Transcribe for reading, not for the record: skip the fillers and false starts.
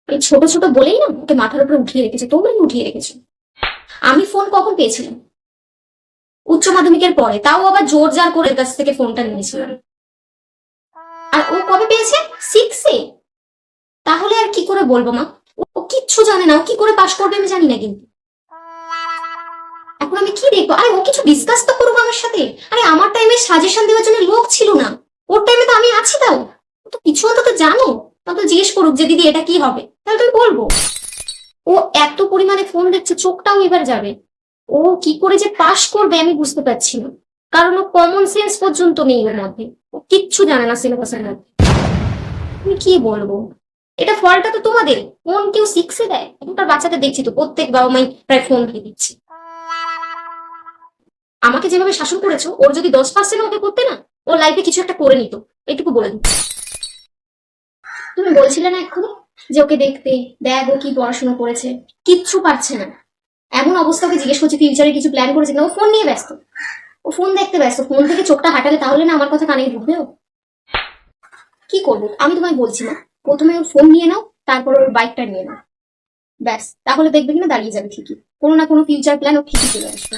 এই ছোট ছোট বলেই না ওকে মাথার উপরে উঠিয়ে রেখেছে, তোমরাই উঠিয়ে রেখেছো। আমি ফোন কখন পেয়েছিলাম? উচ্চ মাধ্যমিকের পরে, তাও আবার জোর জার করে কাছ থেকে ফোনটা নিয়েছিলাম। আর ও কবে পেয়েছে? 6-এ। তাহলে আর কি করে বলবো মা? ও কিচ্ছু জানে না, ও কি করে পাশ করবে আমি জানি না। কিন্তু এখন আমি কি দেখবো? আরে ও কিছু ডিসকাস তো করবো আমার সাথে। আরে আমার টাইমে সাজেশন দেওয়ার জন্য লোক ছিল না, ওর টাইমে তো আমি আছি। তাও ও তো কিছু অন্তত জানো, তত জিজ্ঞেস করুক যে দিদি এটা কি হবে, তাহলে তুমি বলবো। ও এত পরিমাণে ফোন দেখছে, চোখটাও এবার যাবে। ও কি করে যে পাশ করবে আমি বুঝতে পারছি না, কারণ ও কমন সেন্স পর্যন্ত নেই ওর মধ্যে। ও কিচ্ছু জানে না সিলেবাসের মধ্যে। আমি কি বলবো? এটা ফলটা তো তোমাদের। ফোন কেউ 6-এ দেয়? এখনকার বাচ্চাদের দেখছি তো প্রত্যেক বাবা মাই প্রায় ফোন দিয়ে দিচ্ছে। আমাকে যেভাবে শাসন করেছো, ওর যদি 10% ওকে করতে না, ওর লাইফে কিছু একটা করে নিত, এটুকু বলে দিচ্ছি। তুমি বলছিলে না এক্ষুনি যে ওকে দেখতে, দেখ ও কি পড়াশোনা করেছে, কিচ্ছু পারছে না। এমন অবস্থা, ওকে জিজ্ঞেস করছি ফিউচারে কিছু প্ল্যান করেছে না, ও ফোন নিয়ে ব্যস্ত। ও ফোন দেখতে ব্যস্ত। ফোন থেকে চোখটা হাঁটালে তাহলে না আমার কথা কানে ঢুকবে। ও কি করবো আমি তোমায় বলছি না, প্রথমে ওর ফোন নিয়ে নাও, তারপর ওর বাইকটা নিয়ে নাও। ব্যাস, তাহলে দেখবে কিনা দাঁড়িয়ে যাবে ঠিকই। কোনো না কোনো ফিউচার প্ল্যান ও ঠিকই চলে আসবে।